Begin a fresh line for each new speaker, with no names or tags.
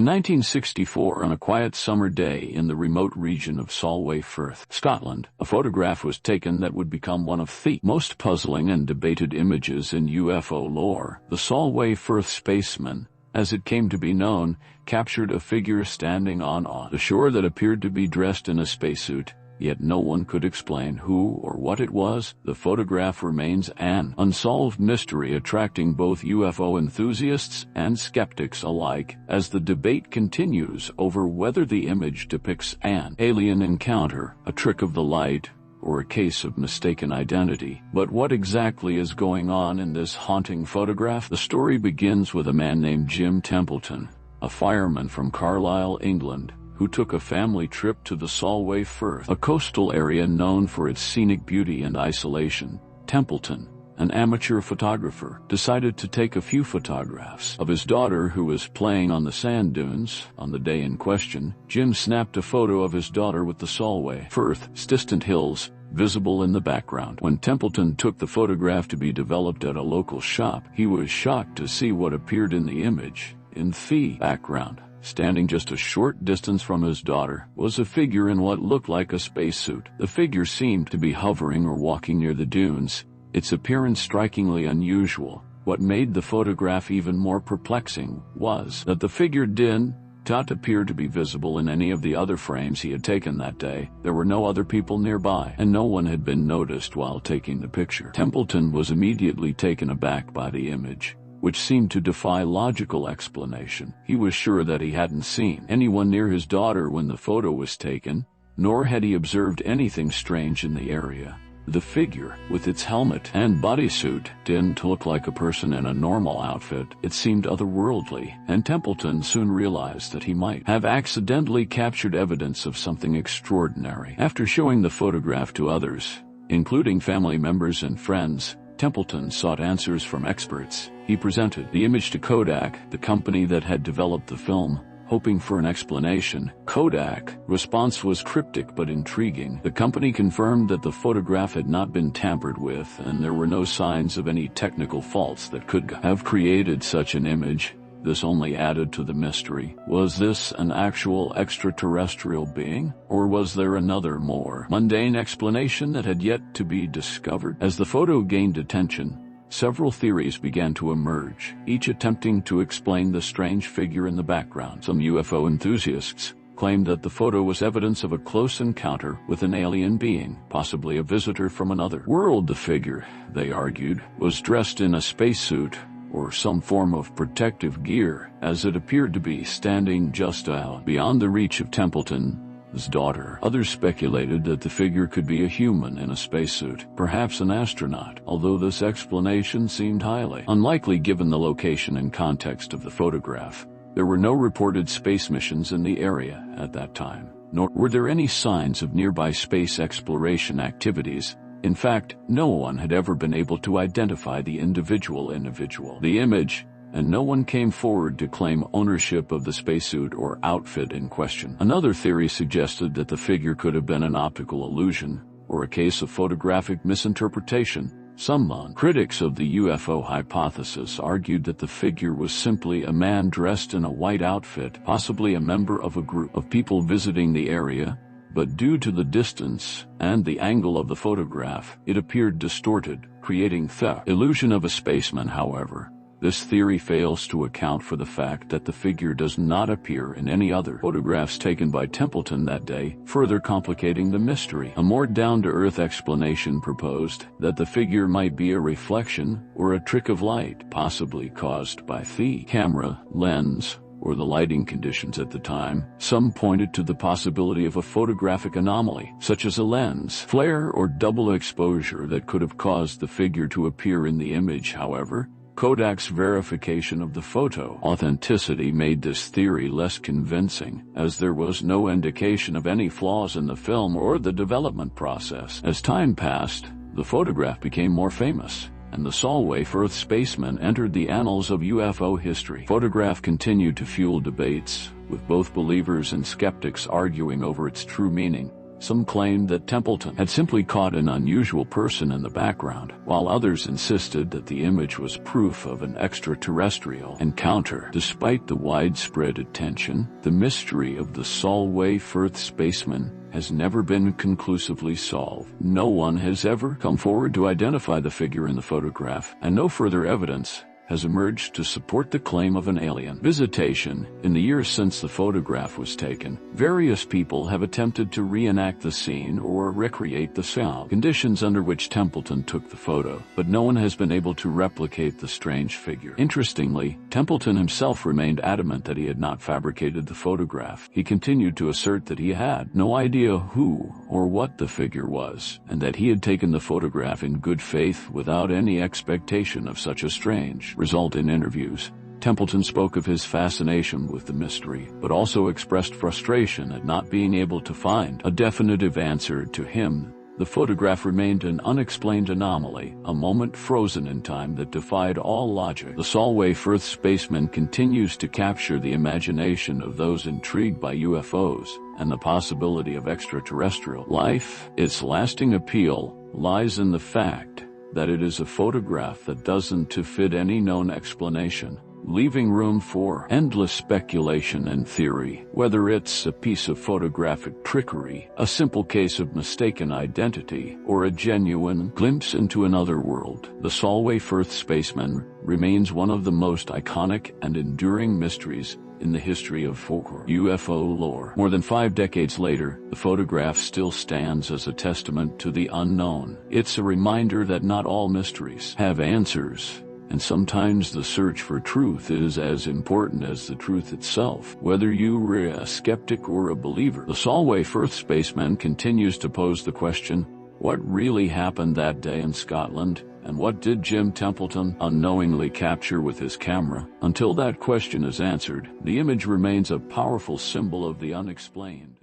In 1964, on a quiet summer day in the remote region of Solway Firth, Scotland, a photograph was taken that would become one of the most puzzling and debated images in UFO lore. The Solway Firth Spaceman, as it came to be known, captured a figure standing on the shore that appeared to be dressed in a spacesuit, yet no one could explain who or what it was. The photograph remains an unsolved mystery, attracting both UFO enthusiasts and skeptics alike as the debate continues over whether the image depicts an alien encounter, a trick of the light, or a case of mistaken identity. But what exactly is going on in this haunting photograph? The story begins with a man named Jim Templeton, a fireman from Carlisle, England, who took a family trip to the Solway Firth, a coastal area known for its scenic beauty and isolation. Templeton, an amateur photographer, decided to take a few photographs of his daughter who was playing on the sand dunes. On the day in question, Jim snapped a photo of his daughter with the Solway Firth's distant hills visible in the background. When Templeton took the photograph to be developed at a local shop, he was shocked to see what appeared in the image. In the background, standing just a short distance from his daughter, was a figure in what looked like a spacesuit. The figure seemed to be hovering or walking near the dunes, its appearance strikingly unusual. What made the photograph even more perplexing was that the figure did not appear to be visible in any of the other frames he had taken that day. There were no other people nearby, and no one had been noticed while taking the picture. Templeton was immediately taken aback by the image, which seemed to defy logical explanation. He was sure that he hadn't seen anyone near his daughter when the photo was taken, nor had he observed anything strange in the area. The figure, with its helmet and bodysuit, didn't look like a person in a normal outfit. It seemed otherworldly, and Templeton soon realized that he might have accidentally captured evidence of something extraordinary. After showing the photograph to others, including family members and friends, Templeton sought answers from experts. He presented the image to Kodak, the company that had developed the film, hoping for an explanation. Kodak's response was cryptic but intriguing. The company confirmed that the photograph had not been tampered with, and there were no signs of any technical faults that could have created such an image. This only added to the mystery. Was this an actual extraterrestrial being, or was there another more mundane explanation that had yet to be discovered? As the photo gained attention, several theories began to emerge, each attempting to explain the strange figure in the background. Some UFO enthusiasts claimed that the photo was evidence of a close encounter with an alien being, possibly a visitor from another world. The figure, they argued, was dressed in a spacesuit or some form of protective gear, as it appeared to be standing just out beyond the reach of Templeton's daughter. Others speculated that the figure could be a human in a spacesuit, perhaps an astronaut, although this explanation seemed highly unlikely given the location and context of the photograph. There were no reported space missions in the area at that time, nor were there any signs of nearby space exploration activities. In fact, no one had ever been able to identify the individual. The image, and no one came forward to claim ownership of the spacesuit or outfit in question. Another theory suggested that the figure could have been an optical illusion, or a case of photographic misinterpretation. Some critics of the UFO hypothesis argued that the figure was simply a man dressed in a white outfit, possibly a member of a group of people visiting the area, but due to the distance and the angle of the photograph, it appeared distorted, creating the illusion of a spaceman. However, this theory fails to account for the fact that the figure does not appear in any other photographs taken by Templeton that day, further complicating the mystery. A more down-to-earth explanation proposed that the figure might be a reflection or a trick of light, possibly caused by the camera lens or the lighting conditions at the time. Some pointed to the possibility of a photographic anomaly, such as a lens flare or double exposure that could have caused the figure to appear in the image. However, Kodak's verification of the photo authenticity made this theory less convincing, as there was no indication of any flaws in the film or the development process. As time passed, the photograph became more famous, and the Solway Firth Spaceman entered the annals of UFO history. The photograph continued to fuel debates, with both believers and skeptics arguing over its true meaning. Some claimed that Templeton had simply caught an unusual person in the background, while others insisted that the image was proof of an extraterrestrial encounter. Despite the widespread attention, the mystery of the Solway Firth Spaceman has never been conclusively solved. No one has ever come forward to identify the figure in the photograph, and no further evidence has emerged to support the claim of an alien visitation. In the years since the photograph was taken, various people have attempted to reenact the scene or recreate the sound conditions under which Templeton took the photo, but no one has been able to replicate the strange figure. Interestingly, Templeton himself remained adamant that he had not fabricated the photograph. He continued to assert that he had no idea who or what the figure was, and that he had taken the photograph in good faith without any expectation of such a strange result. In interviews, Templeton spoke of his fascination with the mystery, but also expressed frustration at not being able to find a definitive answer. To him, the photograph remained an unexplained anomaly, a moment frozen in time that defied all logic. The Solway Firth Spaceman continues to capture the imagination of those intrigued by UFOs and the possibility of extraterrestrial life. Its lasting appeal lies in the fact that it is a photograph that doesn't fit any known explanation, leaving room for endless speculation and theory. Whether it's a piece of photographic trickery, a simple case of mistaken identity, or a genuine glimpse into another world, the Solway Firth Spaceman remains one of the most iconic and enduring mysteries in the history of UFO lore. More than 5 decades later, the photograph still stands as a testament to the unknown. It's a reminder that not all mysteries have answers, and sometimes the search for truth is as important as the truth itself. Whether you're a skeptic or a believer, the Solway Firth Spaceman continues to pose the question, what really happened that day in Scotland? And what did Jim Templeton unknowingly capture with his camera? Until that question is answered, the image remains a powerful symbol of the unexplained.